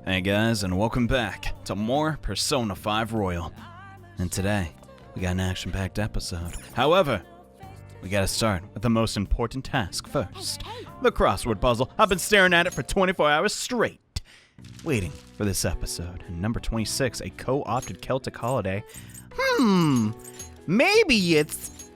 Hey guys, and welcome back to more Persona 5 Royal. And today, we got an action-packed episode. However, we gotta start with the most important task first. The crossword puzzle. I've been staring at it for 24 hours straight, waiting for this episode. And number 26, a co-opted Celtic holiday. Maybe it's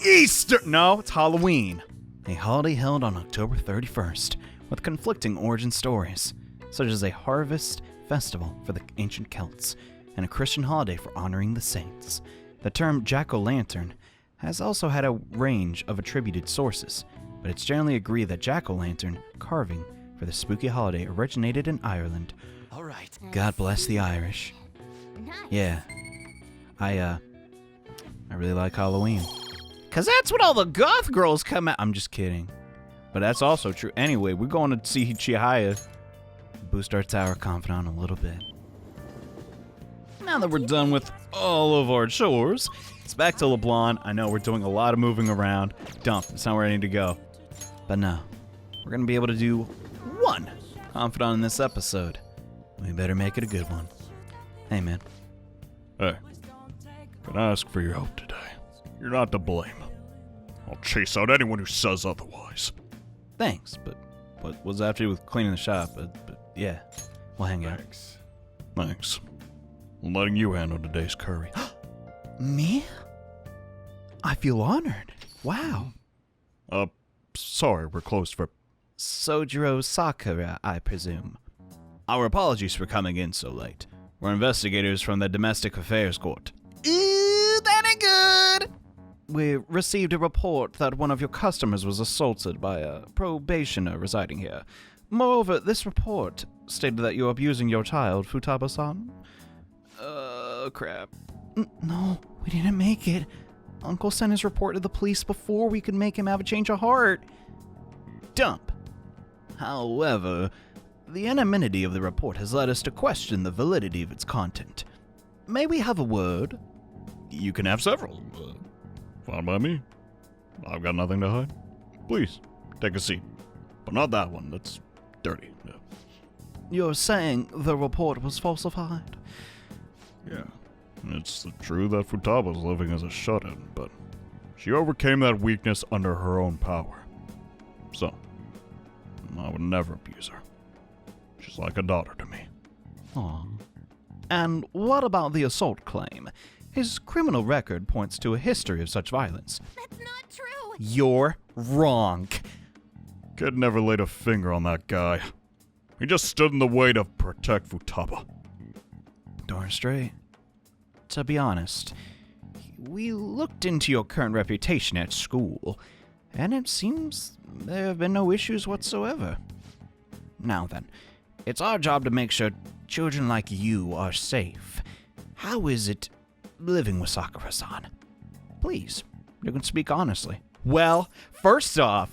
Easter. No, it's Halloween. A holiday held on October 31st with conflicting origin stories, such as a harvest festival for the ancient Celts and a Christian holiday for honoring the saints. The term jack-o'-lantern has also had a range of attributed sources, but it's generally agreed that jack-o'-lantern carving for the spooky holiday originated in Ireland. All right. God bless the Irish. Yeah, I really like Halloween. 'Cause that's when all the goth girls come out. I'm just kidding. But that's also true. Anyway, we're going to see Chihaya boost our tower confidant a little bit. Now that we're done with all of our chores, it's back to LeBlanc. I know we're doing a lot of moving around. Dump, it's not where I need to go. But no, we're going to be able to do one confidant in this episode. We better make it a good one. Hey, man. Hey, can I ask for your help today? You're not to blame. I'll chase out anyone who says otherwise. Thanks, but what was after you with cleaning the shop? But yeah, we'll hang out. Thanks. I'm letting you handle today's curry. Me? I feel honored. Wow. Sorry, we're closed for... Sojiro Sakura, I presume. Our apologies for coming in so late. We're investigators from the Domestic Affairs Court. Ooh, that ain't good! We received a report that one of your customers was assaulted by a probationer residing here. Moreover, this report stated that you're abusing your child, Futaba-san. Crap. No, we didn't make it. Uncle sent his report to the police before we could make him have a change of heart. Dump. However, the anonymity of the report has led us to question the validity of its content. May we have a word? You can have several. Fine by me. I've got nothing to hide. Please, take a seat. But not that one. That's dirty. Yeah. You're saying the report was falsified? Yeah. It's true that Futaba's living as a shut-in, but she overcame that weakness under her own power. So, I would never abuse her. She's like a daughter to me. Aw. And what about the assault claim? His criminal record points to a history of such violence. That's not true. You're wrong. Kid never laid a finger on that guy. He just stood in the way to protect Futaba. Darn straight. To be honest, we looked into your current reputation at school, and it seems there have been no issues whatsoever. Now then, it's our job to make sure children like you are safe. How is it living with Sakura-san? Please, you can speak honestly. Well, first off...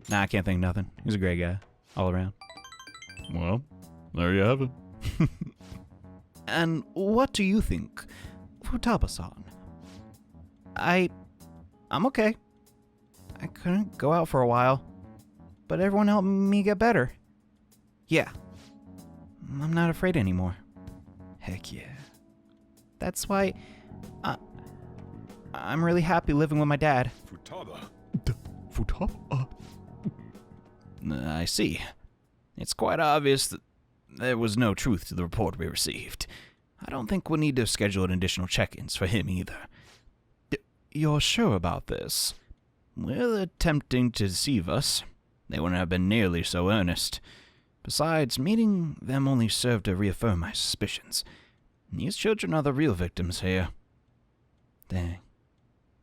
Nah, I can't think of nothing. He's a great guy, all around. Well, there you have it. And what do you think, Futaba-san? I'm okay. I couldn't go out for a while, but everyone helped me get better. Yeah, I'm not afraid anymore. Heck yeah. That's why I'm really happy living with my dad. Futaba? Futaba? I see. It's quite obvious that there was no truth to the report we received. I don't think we'll need to schedule an additional check-ins for him either. You're sure about this? Well, attempting to deceive us. They wouldn't have been nearly so earnest. Besides, meeting them only served to reaffirm my suspicions. These children are the real victims here. Dang.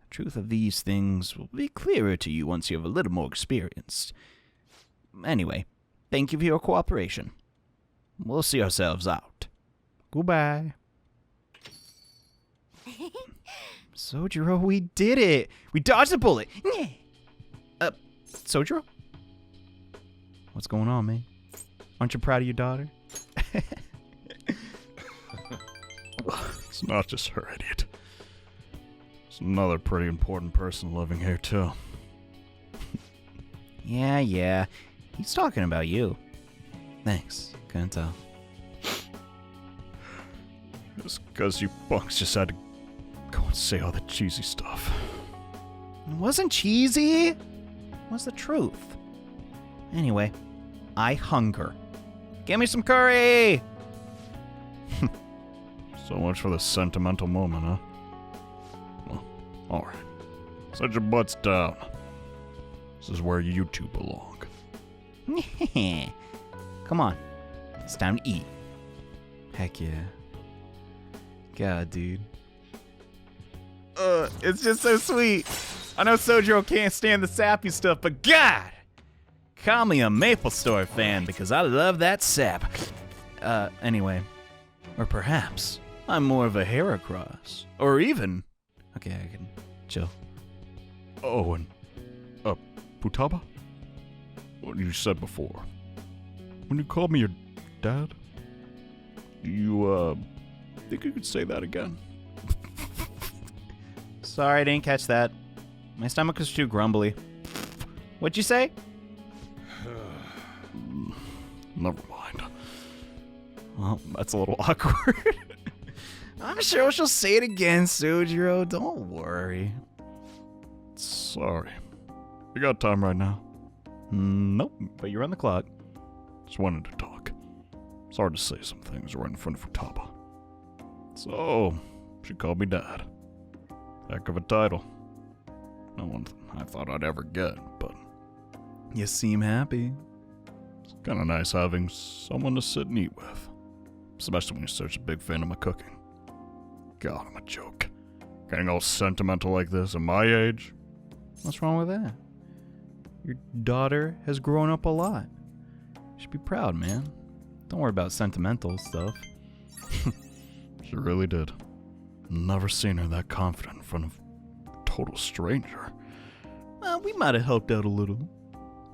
The truth of these things will be clearer to you once you have a little more experience. Anyway, thank you for your cooperation. We'll see ourselves out. Goodbye. Sojiro, we did it! We dodged a bullet! Sojiro? What's going on, man? Aren't you proud of your daughter? It's not just her, idiot. There's another pretty important person living here, too. Yeah. He's talking about you. Thanks. Couldn't tell. Just because you punks just had to go and say all the cheesy stuff. It wasn't cheesy. It was the truth. Anyway, I hunger. Give me some curry! So much for the sentimental moment, huh? Well, alright. Set your butts down. This is where you two belong. Come on. It's time to eat. Heck yeah. God, dude. It's just so sweet. I know Sojiro can't stand the sappy stuff, but God! Call me a Maple Story fan because I love that sap. Anyway. Or perhaps I'm more of a Heracross. Or even... Okay, I can chill. Oh, and... Futaba? What you said before. When you called me your dad, you, think you could say that again? Sorry, I didn't catch that. My stomach was too grumbly. What'd you say? Never mind. Well, that's a little awkward. I'm sure she'll say it again, Sojiro. Don't worry. Sorry. You got time right now? Nope, but you're on the clock. Just wanted to talk. It's hard to say some things right in front of Futaba. So, she called me dad. Heck of a title. No one I thought I'd ever get, but You seem happy. it's kind of nice having someone to sit and eat with. Especially when you're such a big fan of my cooking. God, I'm a joke. Getting all sentimental like this at my age? What's wrong with that? Your daughter has grown up a lot. You should be proud, man. Don't worry about sentimental stuff. She really did. Never seen her that confident in front of a total stranger. We might have helped out a little.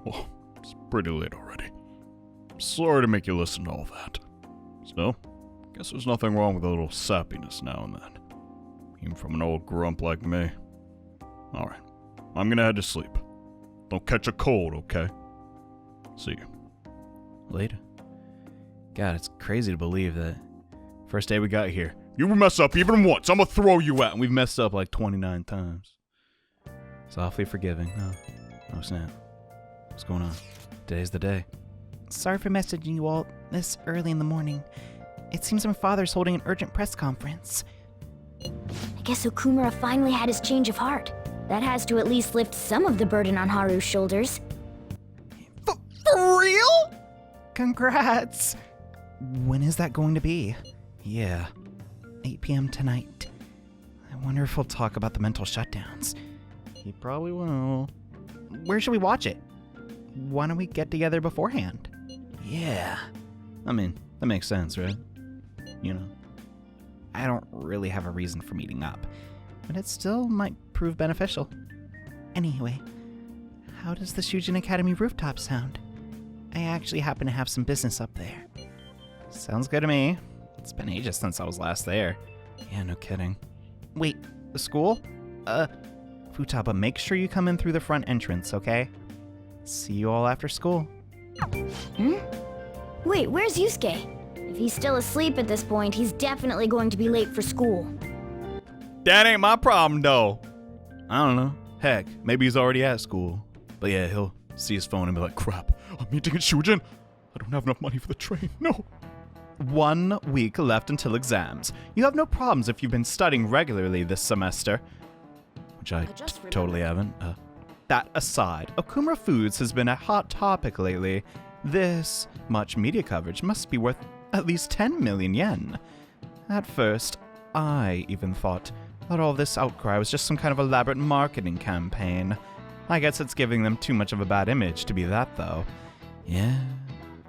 Oh, it's pretty late already. Sorry to make you listen to all that. Still, guess there's nothing wrong with a little sappiness now and then. Even from an old grump like me. Alright, I'm gonna head to sleep. Don't catch a cold, okay? See you. Later. God, it's crazy to believe that first day we got here, You mess up even once, I'm gonna throw you out. and we've messed up like 29 times. It's awfully forgiving. Oh snap. What's going on? Today's the day. Sorry for messaging you all this early in the morning. It seems my father's holding an urgent press conference. I guess Okumura finally had his change of heart. That has to at least lift some of the burden on Haru's shoulders. For real? Congrats! When is that going to be? Yeah. 8 p.m. tonight. I wonder if he'll talk about the mental shutdowns. He probably will. Where should we watch it? Why don't we get together beforehand? Yeah. I mean, that makes sense, right? You know. I don't really have a reason for meeting up, but it still might prove beneficial. Anyway, how does the Shujin Academy rooftop sound? I actually happen to have some business up there. Sounds good to me. It's been ages since I was last there. Yeah, no kidding. Wait, the school? Futaba, make sure you come in through the front entrance, okay? See you all after school. Wait, where's Yusuke? If he's still asleep at this point, he's definitely going to be late for school. That ain't my problem, though. I don't know. Heck, maybe he's already at school. But yeah, he'll see his phone and be like, crap, I'm meeting at Shujin. I don't have enough money for the train, no. 1 week left until exams. You have no problems if you've been studying regularly this semester. Which I totally haven't. That aside, Okumura Foods has been a hot topic lately. This much media coverage must be worth at least 10 million yen. At first, I even thought that all this outcry was just some kind of elaborate marketing campaign. I guess it's giving them too much of a bad image to be that, though. Yeah.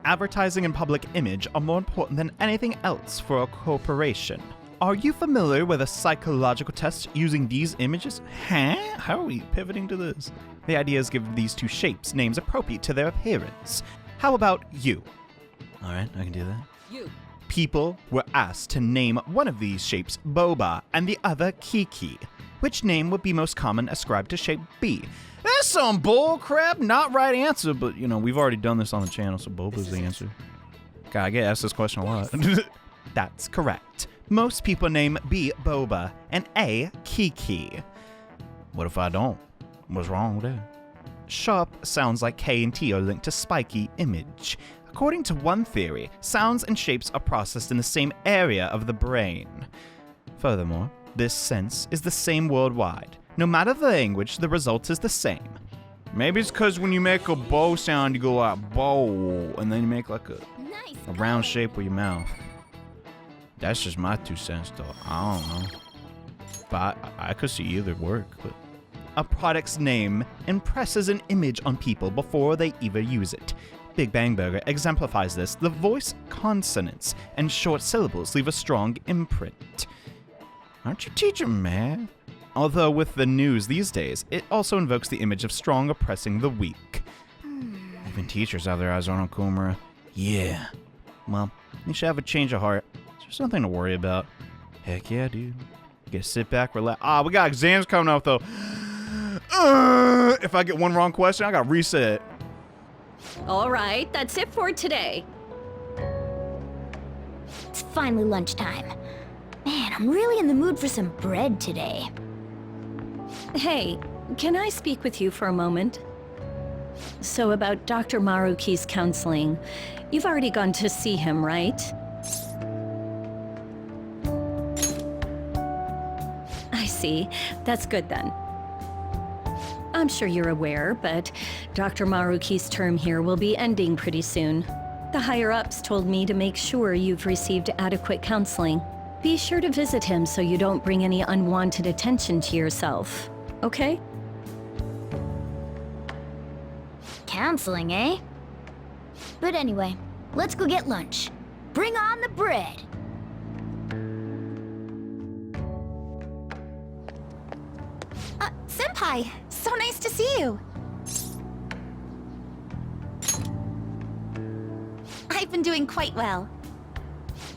Advertising and public image are more important than anything else for a corporation. Are you familiar with a psychological test using these images? Huh? How are we pivoting to this? The idea is give these two shapes names appropriate to their appearance. How about you? Alright, I can do that. You. People were asked to name one of these shapes Boba and the other Kiki. Which name would be most common ascribed to shape B? That's some bull crap, not right answer, but you know, we've already done this on the channel, so Boba's the answer. God, I get asked this question a lot. That's correct. Most people name B Boba and A Kiki. What if I don't? What's wrong with that? Sharp sounds like K and T are linked to spiky image. According to one theory, sounds and shapes are processed in the same area of the brain. Furthermore, this sense is the same worldwide. No matter the language, the result is the same. Maybe it's because when you make a bow sound, you go like bow, and then you make like a round shape with your mouth. That's just my 2 cents, though. I don't know. But I could see either work. But A product's name impresses an image on people before they even use it. Big Bang Burger exemplifies this. The voice consonants and short syllables leave a strong imprint. Aren't you teaching math? Although with the news these days, it also invokes the image of strong oppressing the weak. Even teachers have their eyes on Okumura. Yeah. Well, you should have a change of heart. There's nothing to worry about. Heck yeah, dude. You gotta sit back, relax. We got exams coming up, though. If I get one wrong question, I gotta reset. All right, that's it for today. It's finally lunchtime. Man, I'm really in the mood for some bread today. Hey, can I speak with you for a moment? So about Dr. Maruki's counseling, you've already gone to see him, right? I see. That's good then. I'm sure you're aware, but Dr. Maruki's term here will be ending pretty soon. The higher-ups told me to make sure you've received adequate counseling. Be sure to visit him so you don't bring any unwanted attention to yourself, okay? Counseling, eh? But anyway, let's go get lunch. Bring on the bread! Senpai, so nice to see you. I've been doing quite well.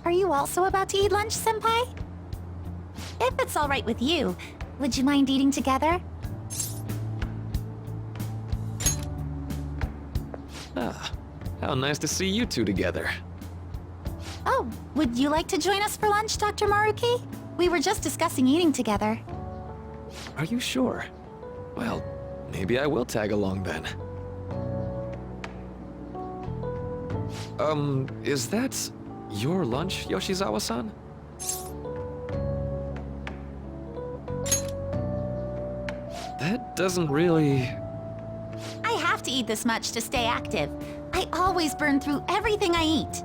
Are you also about to eat lunch, Senpai? If it's all right with you, would you mind eating together? Ah, how nice to see you two together. Oh, would you like to join us for lunch, Dr. Maruki? We were just discussing eating together. Are you sure? Well, maybe I will tag along then. Is that your lunch, Yoshizawa-san? That doesn't really... I have to eat this much to stay active. I always burn through everything I eat.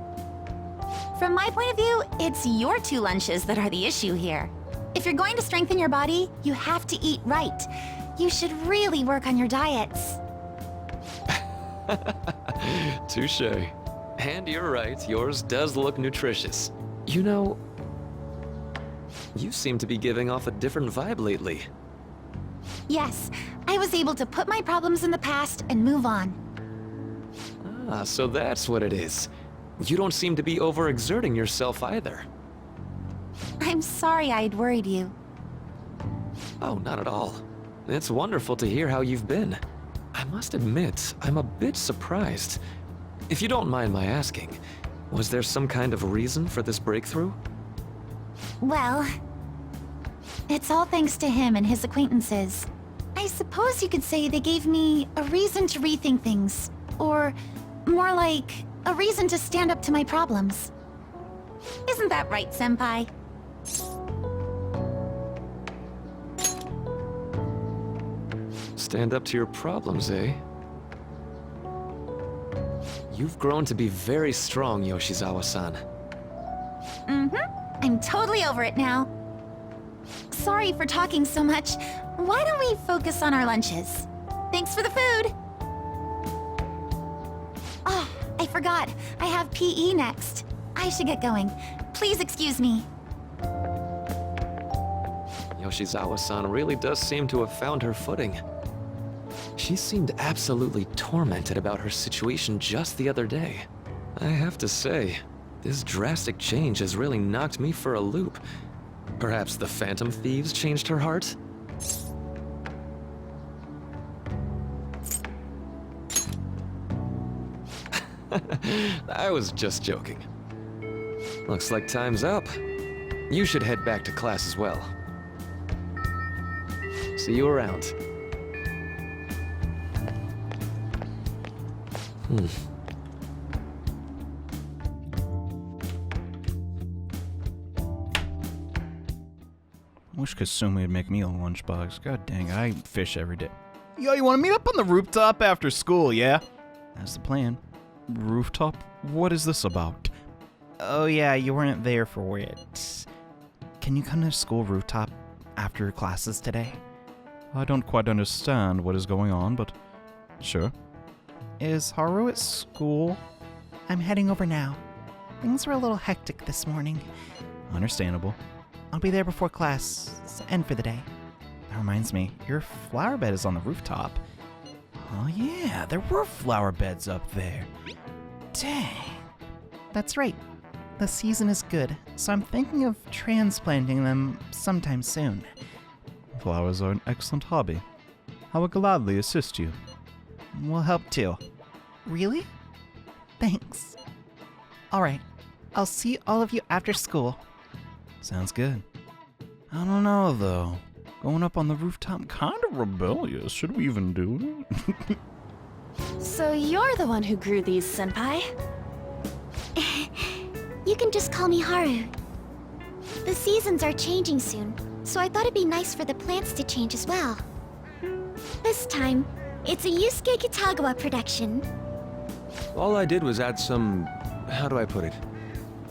From my point of view, it's your 2 lunches that are the issue here. If you're going to strengthen your body, you have to eat right. You should really work on your diets. Touché. And you're right, yours does look nutritious. You know, you seem to be giving off a different vibe lately. Yes, I was able to put my problems in the past and move on. Ah, so that's what it is. You don't seem to be overexerting yourself either. I'm sorry I'd worried you. Oh, not at all. It's wonderful to hear how you've been. I must admit, I'm a bit surprised. If you don't mind my asking, was there some kind of reason for this breakthrough? Well, it's all thanks to him and his acquaintances. I suppose you could say they gave me a reason to rethink things. Or, more like, a reason to stand up to my problems. Isn't that right, Senpai? Stand up to your problems, eh? You've grown to be very strong, Yoshizawa-san. I'm totally over it now. Sorry for talking so much. Why don't we focus on our lunches? Thanks for the food! Oh, I forgot. I have PE next. I should get going. Please excuse me. Yoshizawa-san really does seem to have found her footing. She seemed absolutely tormented about her situation just the other day. I have to say, this drastic change has really knocked me for a loop. Perhaps the Phantom Thieves changed her heart? I was just joking. Looks like time's up. You should head back to class as well. See you around. Wish Kasumi would make me a lunchbox. God dang it, I fish every day. Yo, you want to meet up on the rooftop after school, yeah? That's the plan. Rooftop? What is this about? Oh yeah, you weren't there for it. Can you come to school rooftop after classes today? I don't quite understand what is going on, but sure. Is Haru at school? I'm heading over now. Things were a little hectic this morning. Understandable. I'll be there before class end for the day. That reminds me, your flower bed is on the rooftop. Oh yeah, there were flower beds up there. Dang. That's right. The season is good, so I'm thinking of transplanting them sometime soon. Flowers are an excellent hobby. I will gladly assist you. We'll help too. Really? Thanks. Alright, I'll see all of you after school. Sounds good. I don't know though. Going up on the rooftop, kind of rebellious. Should we even do it? So you're the one who grew these, Senpai? You can just call me Haru. The seasons are changing soon, so I thought it'd be nice for the plants to change as well. This time, it's a Yusuke Kitagawa production. All I did was add some, how do I put it?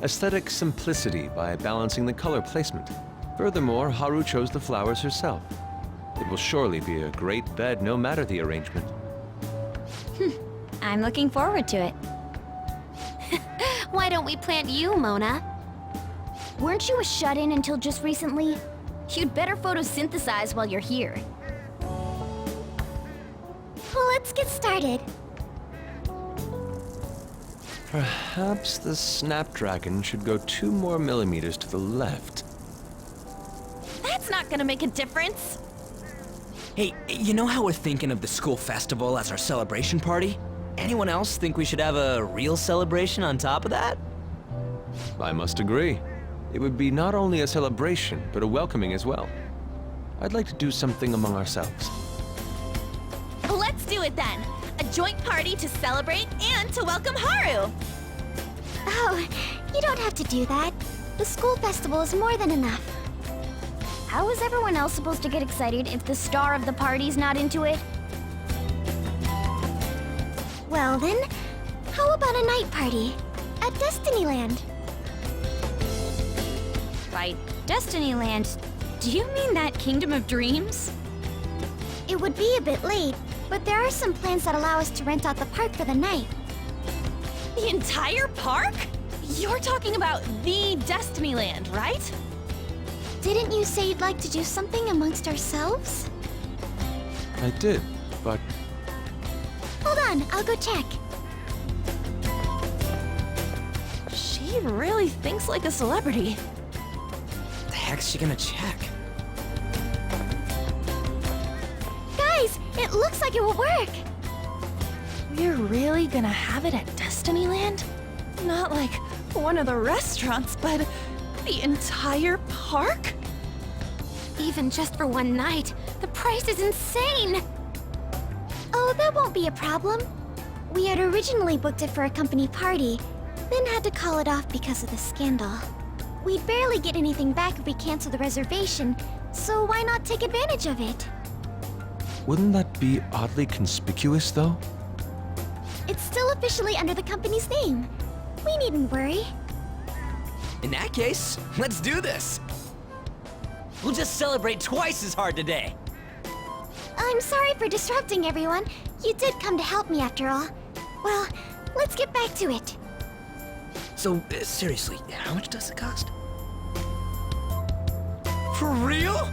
Aesthetic simplicity by balancing the color placement. Furthermore, Haru chose the flowers herself. It will surely be a great bed no matter the arrangement. I'm looking forward to it. Why don't we plant you, Mona? Weren't you a shut-in until just recently? You'd better photosynthesize while you're here. Well, let's get started. Perhaps the Snapdragon should go 2 more millimeters to the left. That's not gonna make a difference. Hey, you know how we're thinking of the school festival as our celebration party? Anyone else think we should have a real celebration on top of that? I must agree. It would be not only a celebration, but a welcoming as well. I'd like to do something among ourselves. Let's do it then. A joint party to celebrate and to welcome Haru. Oh, you don't have to do that. The school festival is more than enough. How is everyone else supposed to get excited if the star of the party's not into it? Well then, how about a night party at Destinyland? By Destinyland, do you mean that Kingdom of Dreams? It would be a bit late, but there are some plans that allow us to rent out the park for the night. The entire park? You're talking about the Destinyland, right? Didn't you say you'd like to do something amongst ourselves? I did, but Hold on, I'll go check. She really thinks like a celebrity. The heck's she gonna check? Guys, it looks like it will work. We're really gonna have it at Destinyland? Not like one of the restaurants, but the entire park? Even just for one night, the price is insane. Oh, that won't be a problem. We had originally booked it for a company party, then had to call it off because of the scandal. We'd barely get anything back if we cancel the reservation, so why not take advantage of it? wouldn't that be oddly conspicuous, though? It's still officially under the company's name. We needn't worry. In that case, let's do this. We'll just celebrate twice as hard today. I'm sorry for disrupting everyone. You did come to help me after all. Well, let's get back to it. So, seriously, how much does it cost? For real?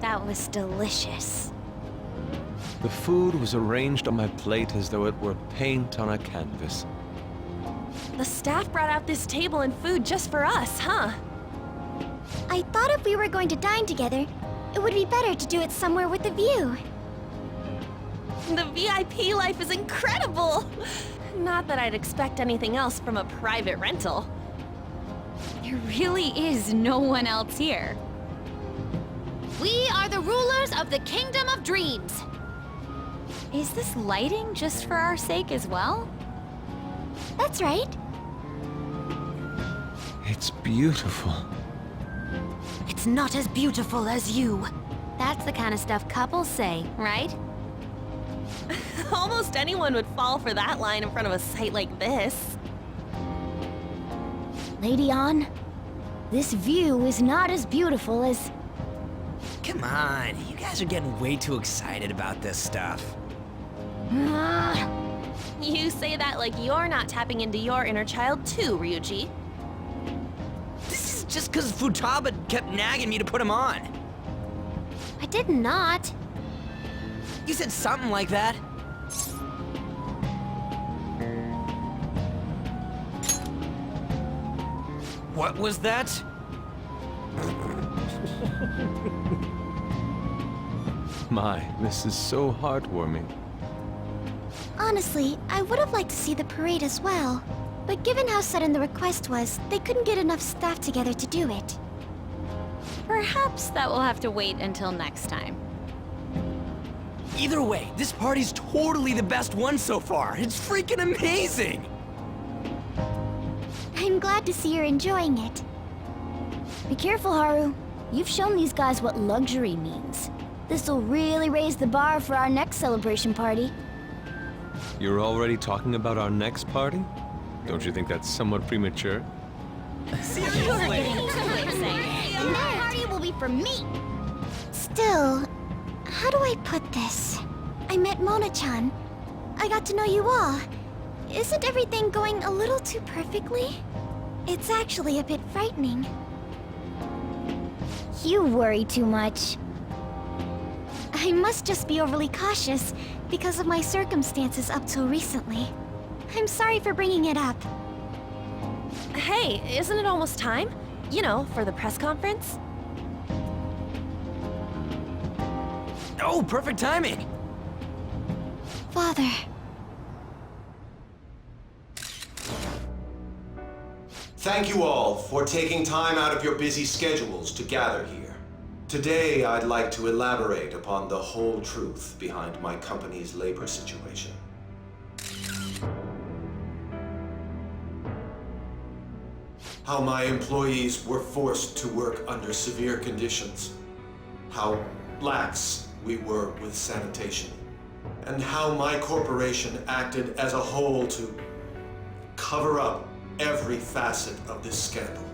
That was delicious. The food was arranged on my plate as though it were paint on a canvas. The staff brought out this table and food just for us, huh? I thought if we were going to dine together, it would be better to do it somewhere with a view. The VIP life is incredible! Not that I'd expect anything else from a private rental. There really is no one else here. We are the rulers of the Kingdom of Dreams. Is this lighting just for our sake as well? That's right. It's beautiful. It's not as beautiful as you. That's the kind of stuff couples say, right? Almost anyone would fall for that line in front of a sight like this. Lady An, this view is not as beautiful as... Come on, you guys are getting way too excited about this stuff. You say that like you're not tapping into your inner child too, Ryuji. This is just because Futaba kept nagging me to put him on. I did not. You said something like that. What was that? My, this is so heartwarming. Honestly, I would have liked to see the parade as well. But given how sudden the request was, they couldn't get enough staff together to do it. Perhaps that will have to wait until next time. Either way, this party's totally the best one so far. It's freaking amazing! I'm glad to see you're enjoying it. Be careful, Haru. You've shown these guys what luxury means. This'll really raise the bar for our next celebration party. You're already talking about our next party? Don't you think that's somewhat premature? And that party will be for me! Still, how do I put this? I met Mona-chan. I got to know you all. Isn't everything going a little too perfectly? It's actually a bit frightening. You worry too much. I must just be overly cautious because of my circumstances up till recently. I'm sorry for bringing it up. Hey, isn't it almost time? You know, for the press conference? Oh, perfect timing! Father. Thank you all for taking time out of your busy schedules to gather here. Today, I'd like to elaborate upon the whole truth behind my company's labor situation. How my employees were forced to work under severe conditions. How lax we were with sanitation. And how my corporation acted as a whole to cover up every facet of this scandal.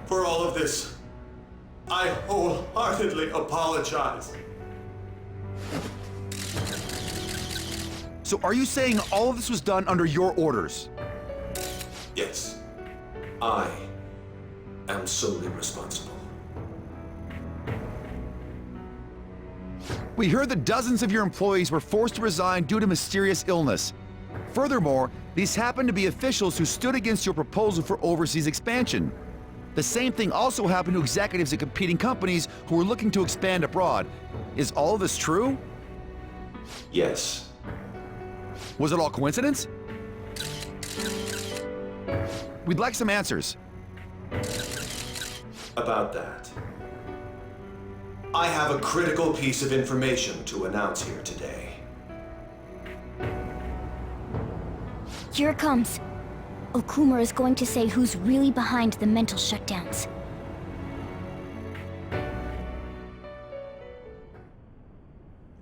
For all of this, I wholeheartedly apologize. So are you saying all of this was done under your orders? Yes, I am solely responsible. We heard that dozens of your employees were forced to resign due to mysterious illness. Furthermore, these happened to be officials who stood against your proposal for overseas expansion. The same thing also happened to executives at competing companies who were looking to expand abroad. Is all of this true? Yes. Was it all coincidence? We'd like some answers. About that. I have a critical piece of information to announce here today. Here it comes. Okuma is going to say who's really behind the mental shutdowns.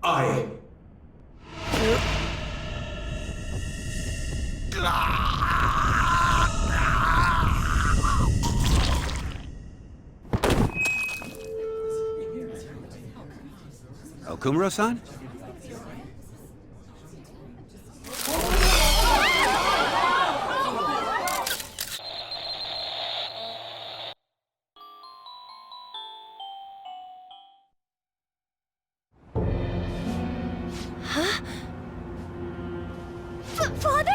I... Okumura-san? Father?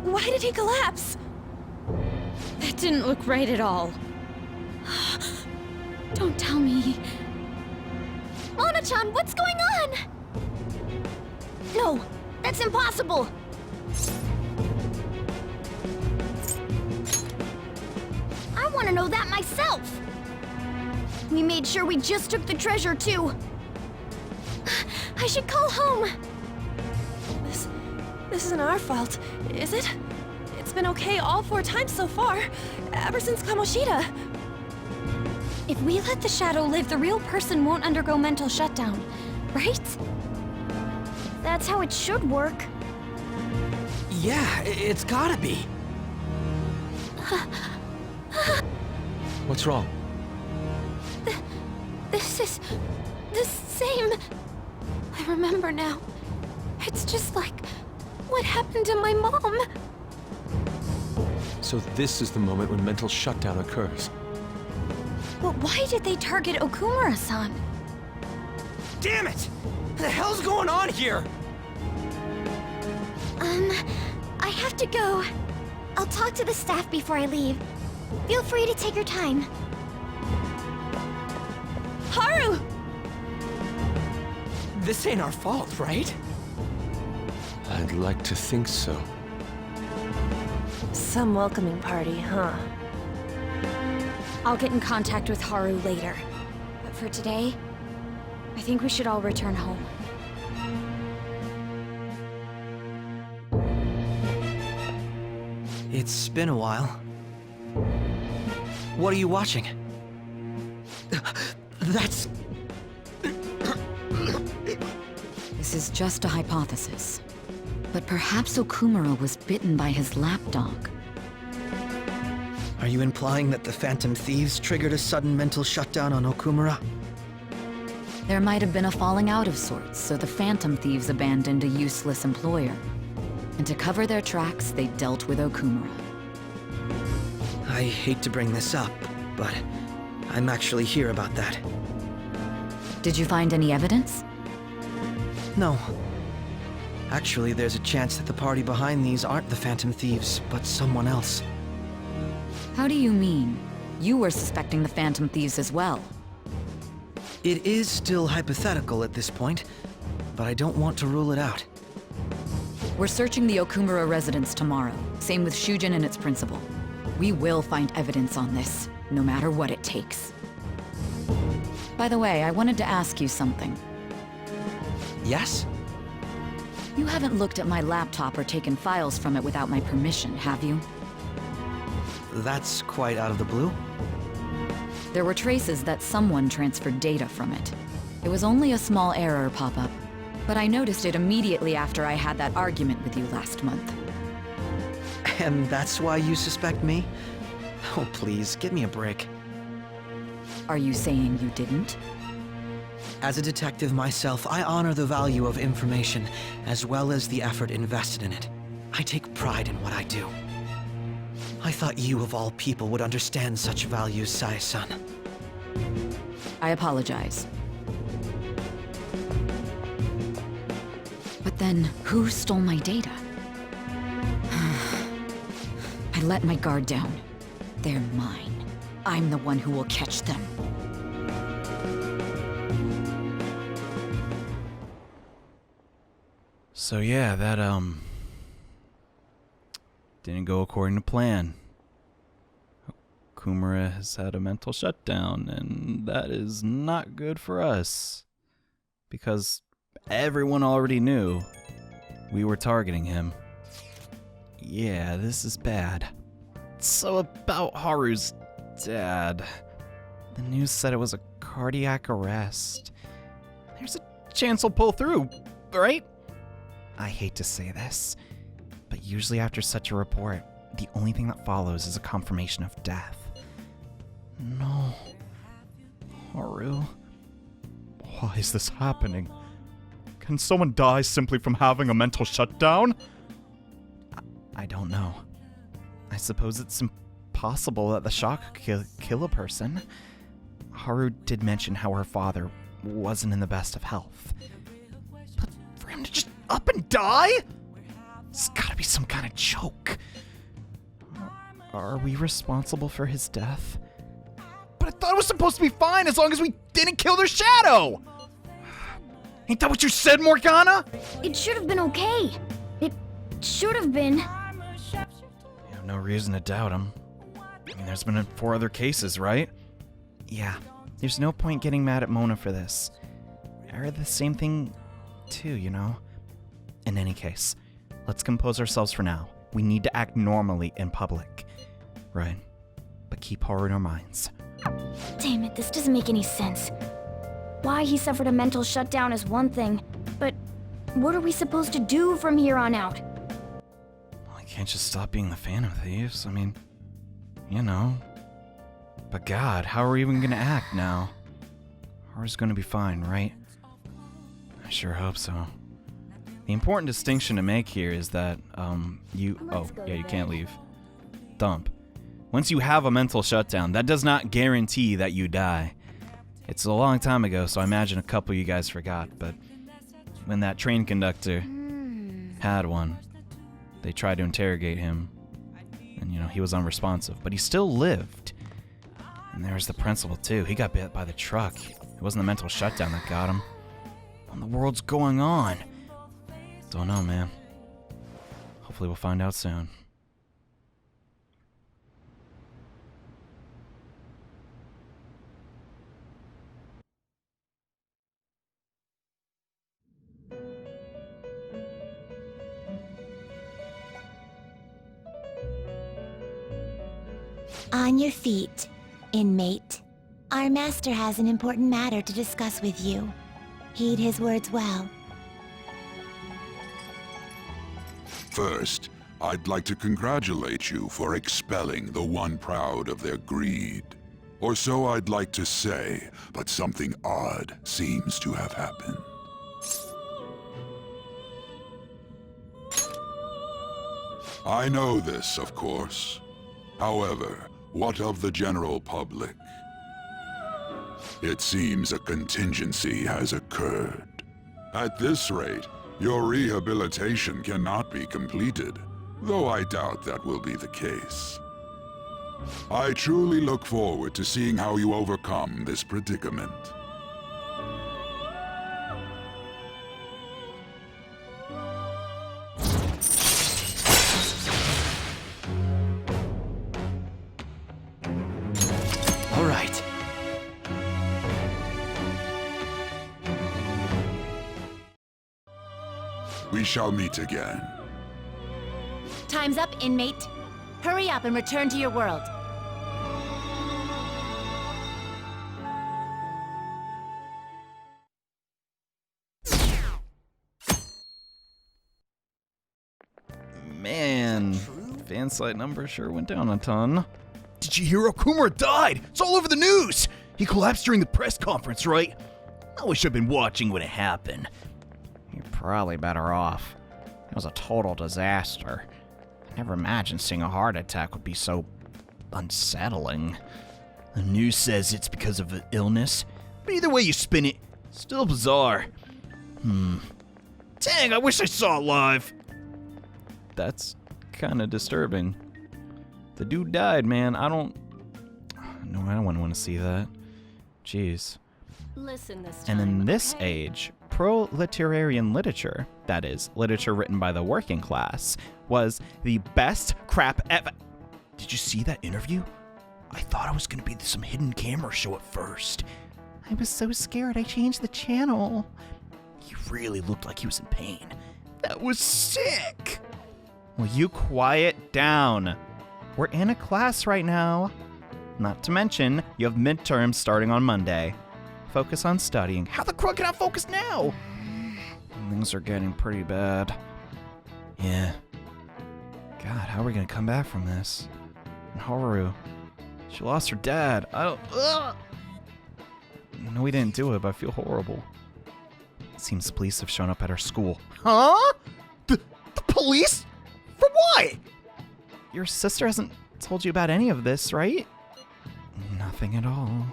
Why did did he collapse? That didn't look right at all. Don't tell me. Mona-chan, what's going on? No, that's impossible. I want to know that myself. We made sure we just took the treasure, too. I should call home. This isn't our fault, is it? It's been okay all 4 times so far, ever since Kamoshida. If we let the shadow live, the real person won't undergo mental shutdown, right? That's how it should work. Yeah, it's gotta be. What's wrong? This is the same. I remember now. It's just like what happened to my mom. So this is the moment when mental shutdown occurs. But why did they target Okumura-san? Damn it! What the hell's going on here? I have to go. I'll talk to the staff before I leave. Feel free to take your time. Haru! This ain't our fault, right? I'd like to think so. Some welcoming party, huh? I'll get in contact with Haru later. But for today, I think we should all return home. It's been a while. What are you watching? That's... This is just a hypothesis. But perhaps Okumura was bitten by his lapdog. Are you implying that the Phantom Thieves triggered a sudden mental shutdown on Okumura? There might have been a falling out of sorts, so the Phantom Thieves abandoned a useless employer. And to cover their tracks, they dealt with Okumura. I hate to bring this up, but I'm actually here about that. Did you find any evidence? No. Actually, there's a chance that the party behind these aren't the Phantom Thieves, but someone else. How do you mean? You were suspecting the Phantom Thieves as well. It is still hypothetical at this point, but I don't want to rule it out. We're searching the Okumura residence tomorrow. Same with Shujin and its principal. We will find evidence on this, no matter what it takes. By the way, I wanted to ask you something. Yes? You haven't looked at my laptop or taken files from it without my permission, have you? That's quite out of the blue. There were traces that someone transferred data from it. It was only a small error pop-up, but I noticed it immediately after I had that argument with you last month. And that's why you suspect me? Oh, please, give me a break. Are you saying you didn't? As a detective myself, I honor the value of information, as well as the effort invested in it. I take pride in what I do. I thought you, of all people, would understand such values, Sae-san. I apologize. But then, who stole my data? I let my guard down. They're mine. I'm the one who will catch them. So yeah, that didn't go according to plan. Okumura has had a mental shutdown, and that is not good for us. Because everyone already knew we were targeting him. Yeah, this is bad. So about Haru's dad. The news said it was a cardiac arrest. There's a chance he'll pull through, right? I hate to say this, but usually after such a report, the only thing that follows is a confirmation of death. No. Haru. Why is this happening? Can someone die simply from having a mental shutdown? I don't know. I suppose it's impossible that the shock could kill a person. Haru did mention how her father wasn't in the best of health. But for him to just up and die? It's gotta be some kind of joke. Are we responsible for his death? But I thought it was supposed to be fine as long as we didn't kill their shadow! Ain't that what you said, Morgana? It should have been okay. It should have been. You have no reason to doubt him. I mean, there's been 4 other cases, right? Yeah, there's no point getting mad at Mona for this. I heard the same thing too, you know? In any case, let's compose ourselves for now. We need to act normally in public. Right. But keep horror in our minds. Damn it, this doesn't make any sense. Why he suffered a mental shutdown is one thing, but what are we supposed to do from here on out? Well, I can't just stop being the Phantom Thieves. I mean, you know. But God, how are we even gonna act now? Horror's gonna be fine, right? I sure hope so. The important distinction to make here is that, you can't leave. Dump. Once you have a mental shutdown, that does not guarantee that you die. It's a long time ago, so I imagine a couple of you guys forgot, but when that train conductor had one, they tried to interrogate him, and, he was unresponsive, but he still lived. And there's the principal, too. He got bit by the truck. It wasn't the mental shutdown that got him. What in the world's going on? Don't know, man. Hopefully we'll find out soon. On your feet, inmate. Our master has an important matter to discuss with you. Heed his words well. First, I'd like to congratulate you for expelling the one proud of their greed. Or so I'd like to say, but something odd seems to have happened. I know this, of course. However, what of the general public? It seems a contingency has occurred. At this rate, your rehabilitation cannot be completed, though I doubt that will be the case. I truly look forward to seeing how you overcome this predicament. All right. We shall meet again. Time's up, inmate. Hurry up and return to your world. Man, fan site number sure went down a ton. Did you hear Okumura died? It's all over the news! He collapsed during the press conference, right? I wish I'd been watching when it happened. You're probably better off. It was a total disaster. I never imagined seeing a heart attack would be so unsettling. The news says it's because of an illness, but either way you spin it, still bizarre. Dang, I wish I saw it live. That's kind of disturbing. The dude died, man. I don't want to see that. Jeez. Listen this time. And in this age, proletarian literature, that is, literature written by the working class, was the best crap ever. Did you see that interview? I thought it was going to be some hidden camera show at first. I was so scared I changed the channel. He really looked like he was in pain. That was sick! Will you quiet down? We're in a class right now. Not to mention, you have midterms starting on Monday. Focus on studying. How the crud can I focus now? Things are getting pretty bad. Yeah. God, how are we gonna come back from this? And Haru, she lost her dad. No, we didn't do it, but I feel horrible. It seems the police have shown up at our school. Huh? The police? For what? Your sister hasn't told you about any of this, right? Nothing at all.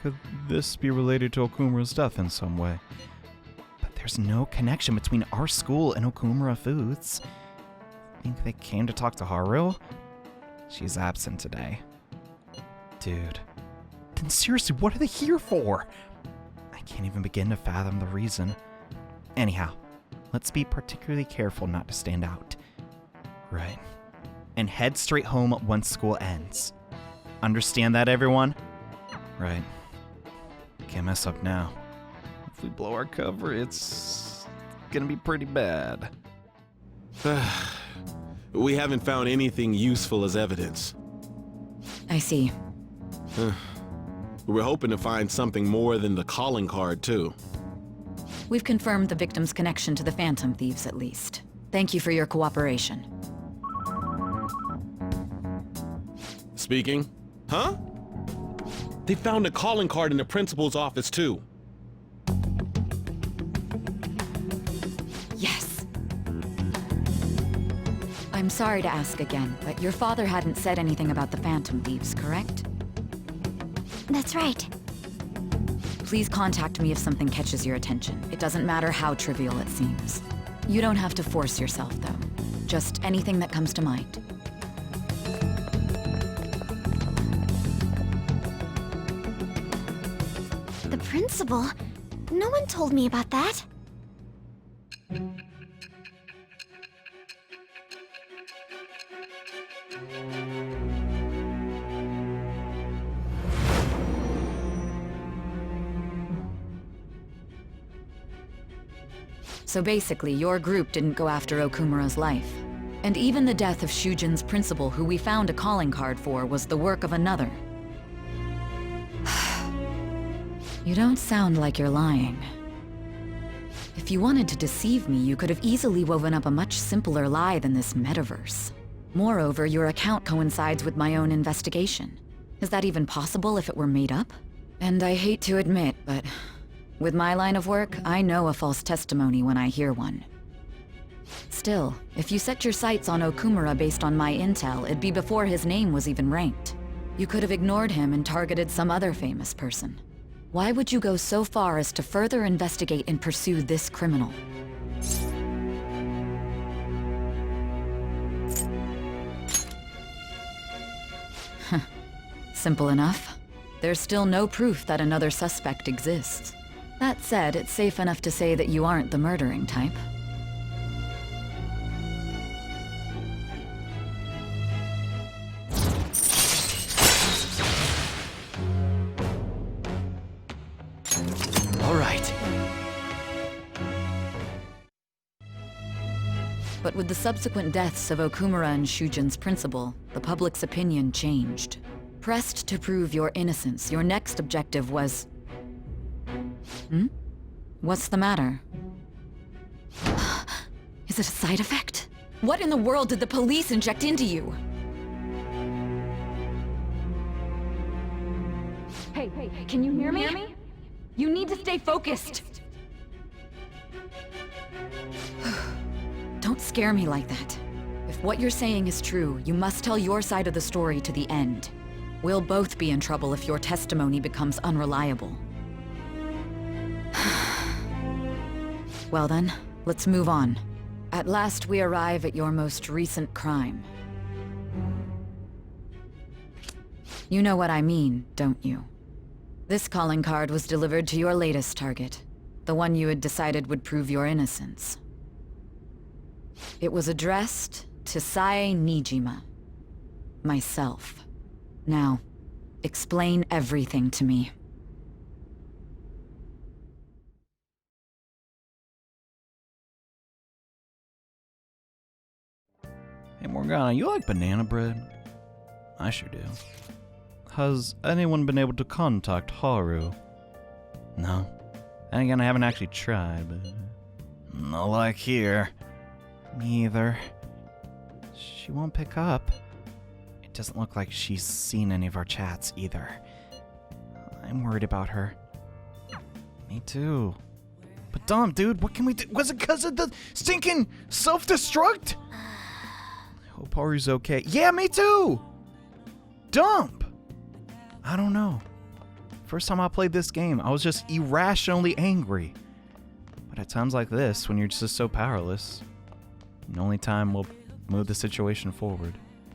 Could this be related to Okumura's death in some way? But there's no connection between our school and Okumura Foods. Think they came to talk to Haru? She's absent today. Dude. Then seriously, what are they here for? I can't even begin to fathom the reason. Anyhow, let's be particularly careful not to stand out. Right. And head straight home once school ends. Understand that, everyone? Right. Can't mess up now. If we blow our cover, it's gonna be pretty bad. We haven't found anything useful as evidence. I see. We're hoping to find something more than the calling card, too. We've confirmed the victim's connection to the Phantom Thieves, at least. Thank you for your cooperation. Speaking? Huh? They found a calling card in the principal's office, too. Yes. I'm sorry to ask again, but your father hadn't said anything about the Phantom Thieves, correct? That's right. Please contact me if something catches your attention. It doesn't matter how trivial it seems. You don't have to force yourself, though. Just anything that comes to mind. The principal? No one told me about that. So basically, your group didn't go after Okumura's life. And even the death of Shujin's principal, who we found a calling card for, was the work of another. You don't sound like you're lying. If you wanted to deceive me, you could have easily woven up a much simpler lie than this metaverse. Moreover, your account coincides with my own investigation. Is that even possible if it were made up? And I hate to admit, but with my line of work, I know a false testimony when I hear one. Still, if you set your sights on Okumura based on my intel, it'd be before his name was even ranked. You could have ignored him and targeted some other famous person. Why would you go so far as to further investigate and pursue this criminal? Simple enough. There's still no proof that another suspect exists. That said, it's safe enough to say that you aren't the murdering type. All right. But with the subsequent deaths of Okumura and Shujin's principal, the public's opinion changed. Pressed to prove your innocence, your next objective was... What's the matter? Is it a side effect? What in the world did the police inject into you? Hey, can you hear me? You need to stay focused! Don't scare me like that. If what you're saying is true, you must tell your side of the story to the end. We'll both be in trouble if your testimony becomes unreliable. Well then, let's move on. At last we arrive at your most recent crime. You know what I mean, don't you? This calling card was delivered to your latest target, the one you had decided would prove your innocence. It was addressed to Sae Nijima, myself. Now, explain everything to me. Hey Morgana, you like banana bread? I sure do. Has anyone been able to contact Haru? No. And again, I haven't actually tried, but... No luck here. Me either. She won't pick up. It doesn't look like she's seen any of our chats either. I'm worried about her. Me too. But Dom, dude, what can we do? Was it because of the stinking self-destruct? I hope Haru's okay. Yeah, me too! Dump! I don't know. First time I played this game, I was just irrationally angry. But at times like this, when you're just so powerless, the only time will move the situation forward.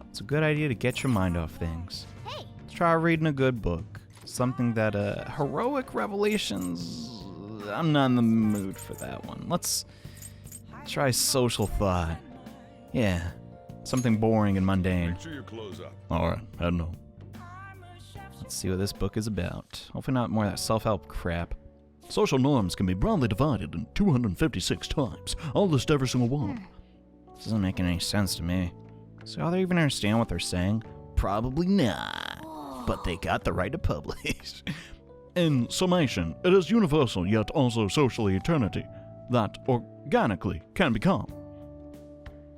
it's a good idea to get your mind off things. Let's try reading a good book. Something that, heroic revelations, I'm not in the mood for that one. Let's try social thought. Yeah, something boring and mundane. Make sure you close up. Alright, I know. Let's see what this book is about. Hopefully not more of that self-help crap. Social norms can be broadly divided in 256 types. I'll list every single one. This isn't making any sense to me. So do they even understand what they're saying? Probably not. But they got the right to publish. In summation, it is universal yet also socially eternity that organically can become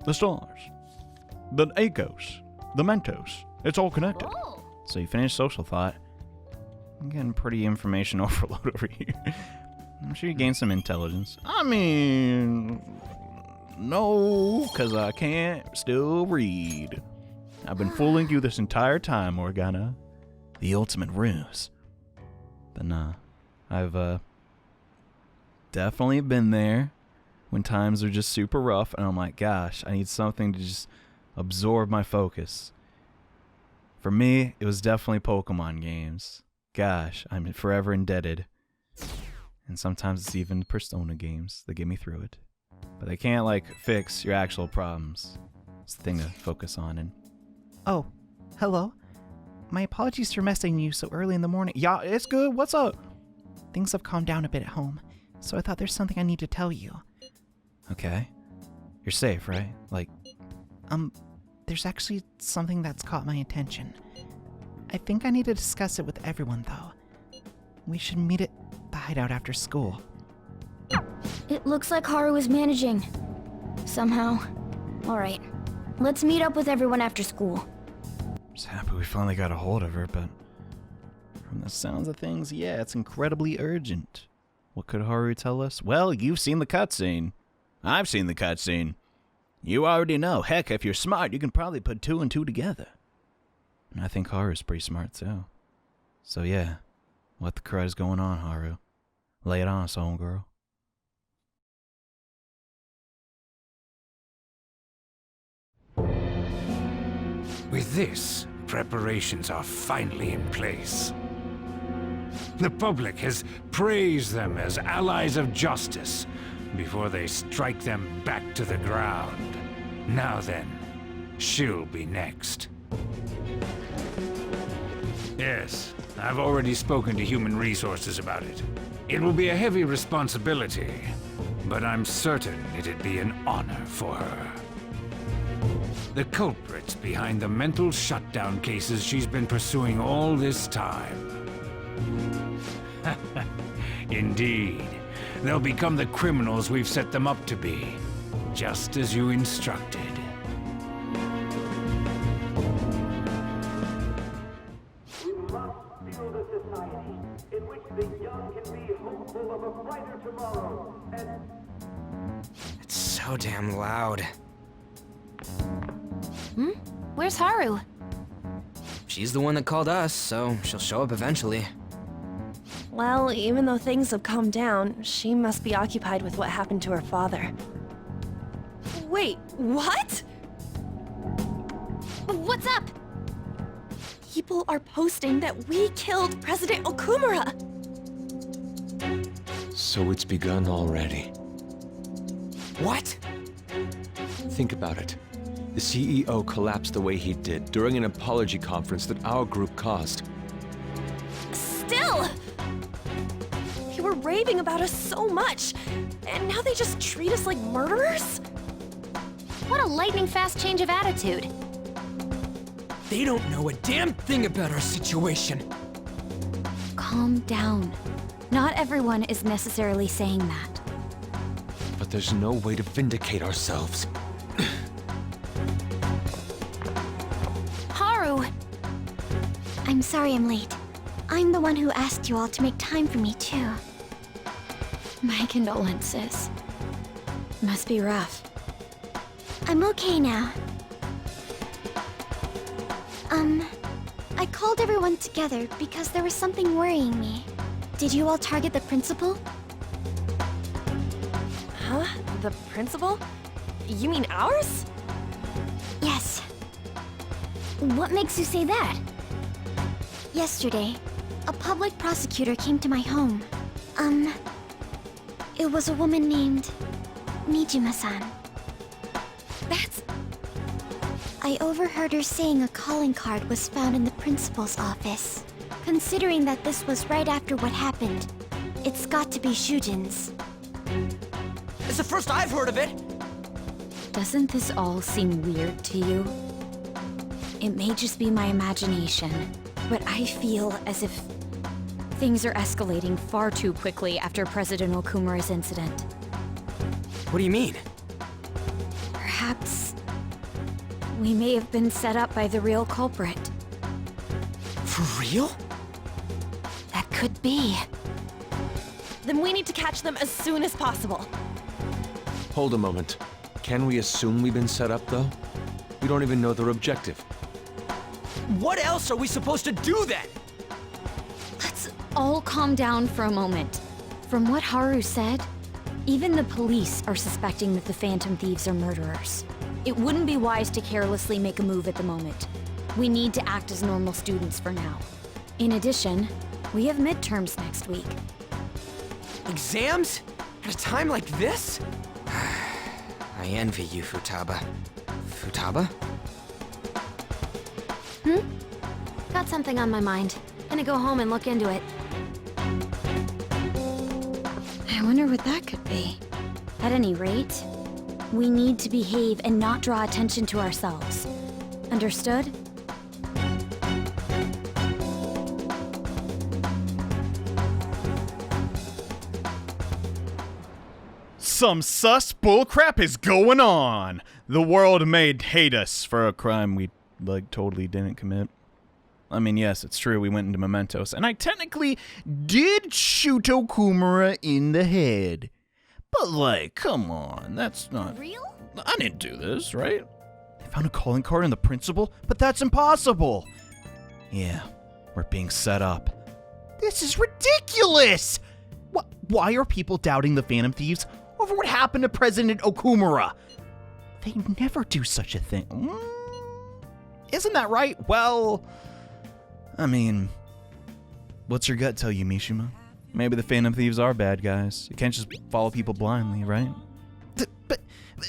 the stars, the Akos, the Mentos. It's all connected. So you finished social thought. I'm getting pretty information overload over here. I'm sure you gained some intelligence. I mean, no, because I can't still read. I've been fooling you this entire time, Morgana. The ultimate ruse. But nah, I've definitely been there when times are just super rough and I'm like, gosh, I need something to just absorb my focus. For me, it was definitely Pokemon games. Gosh, I'm forever indebted. And sometimes it's even Persona games that get me through it. But they can't, like, fix your actual problems. It's the thing to focus on. And Oh, hello? My apologies for messaging you so early in the morning. Yeah, it's good. What's up? Things have calmed down a bit at home, so I thought there's something I need to tell you. okay. You're safe, right? Like, There's actually something that's caught my attention. I think I need to discuss it with everyone, though. We should meet at the hideout after school. It looks like Haru is managing. Somehow. Alright. Let's meet up with everyone after school. just happy we finally got a hold of her, but from the sounds of things, yeah, it's incredibly urgent. What could Haru tell us? Well, you've seen the cutscene. I've seen the cutscene. You already know. Heck, if you're smart, you can probably put 2 and 2 together. And I think Haru's pretty smart, too. So yeah, what the crud is going on, Haru? Lay it on us, homegirl. With this, preparations are finally in place. The public has praised them as allies of justice before they strike them back to the ground. Now then, she'll be next. Yes, I've already spoken to Human Resources about it. It will be a heavy responsibility, but I'm certain it'd be an honor for her. The culprits behind the mental shutdown cases she's been pursuing all this time. Indeed, they'll become the criminals we've set them up to be, just as you instructed. It's so damn loud. Where's Haru? She's the one that called us, so she'll show up eventually. Well, even though things have calmed down, she must be occupied with what happened to her father. Wait, what? What's up? People are posting that we killed President Okumura! So it's begun already. What? Think about it. The CEO collapsed the way he did during an apology conference that our group caused. Still! They were raving about us so much, and now they just treat us like murderers? What a lightning-fast change of attitude. They don't know a damn thing about our situation. Calm down. Not everyone is necessarily saying that. But there's no way to vindicate ourselves. Haru! I'm sorry I'm late. I'm the one who asked you all to make time for me, too. My condolences. Must be rough. I'm okay now. I called everyone together because there was something worrying me. Did you all target the principal? Huh? The principal? You mean ours? Yes. What makes you say that? Yesterday, a public prosecutor came to my home. It was a woman named Nijima-san. That's... I overheard her saying a calling card was found in the principal's office. Considering that this was right after what happened, it's got to be Shujin's. It's the first I've heard of it! Doesn't this all seem weird to you? It may just be my imagination, but I feel as if things are escalating far too quickly after President Okumura's incident. What do you mean? Perhaps we may have been set up by the real culprit. For real? That could be. Then we need to catch them as soon as possible. Hold a moment. Can we assume we've been set up, though? We don't even know their objective. What else are we supposed to do then? Let's all calm down for a moment. From what Haru said, even the police are suspecting that the Phantom Thieves are murderers. It wouldn't be wise to carelessly make a move at the moment. We need to act as normal students for now. In addition, we have midterms next week. Exams? At a time like this? I envy you, Futaba. Futaba? Got something on my mind. Gonna go home and look into it. I wonder what that could be. At any rate, we need to behave and not draw attention to ourselves. Understood? Some sus bullcrap is going on. The world may hate us for a crime we, totally didn't commit. I mean, yes, it's true, we went into mementos, and I technically did shoot Okumura in the head. But, come on, that's not... Real? I didn't do this, right? They found a calling card in the principal? But that's impossible! Yeah, we're being set up. This is ridiculous! Why are people doubting the Phantom Thieves over what happened to President Okumura? They never do such a thing. Isn't that right? Well, I mean, what's your gut tell you, Mishima? Maybe the Phantom Thieves are bad guys. You can't just follow people blindly, right? But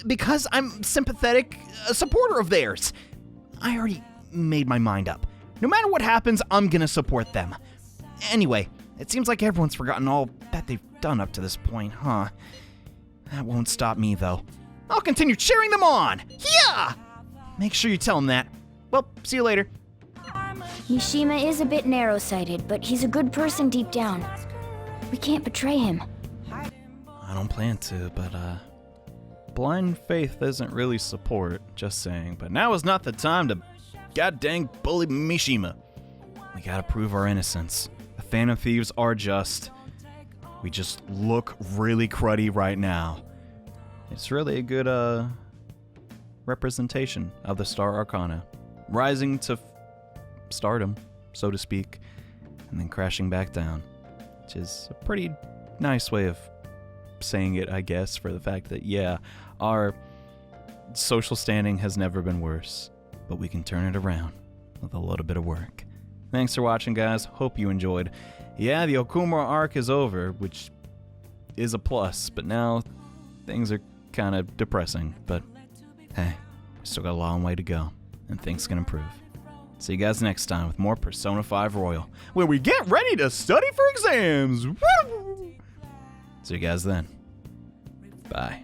because I'm sympathetic, a supporter of theirs. I already made my mind up. No matter what happens, I'm gonna support them. Anyway, it seems like everyone's forgotten all that they've done up to this point, huh? That won't stop me, though. I'll continue cheering them on! Yeah! Make sure you tell them that. Well, see you later. Mishima is a bit narrow-sighted, but he's a good person deep down. We can't betray him. I don't plan to, but, blind faith isn't really support, just saying. But now is not the time to goddamn bully Mishima. We gotta prove our innocence. The Phantom Thieves are just... We just look really cruddy right now. It's really a good, representation of the Star Arcana. Rising to stardom, so to speak, and then crashing back down. Which is a pretty nice way of saying it, I guess, for the fact that, yeah, our social standing has never been worse, but we can turn it around with a little bit of work. Thanks for watching, guys. Hope you enjoyed. Yeah, the Okumura arc is over, which is a plus, but now things are kind of depressing. But hey, we still got a long way to go, and things can improve. See you guys next time with more Persona 5 Royal, where we get ready to study for exams. Woo! See you guys then. Bye.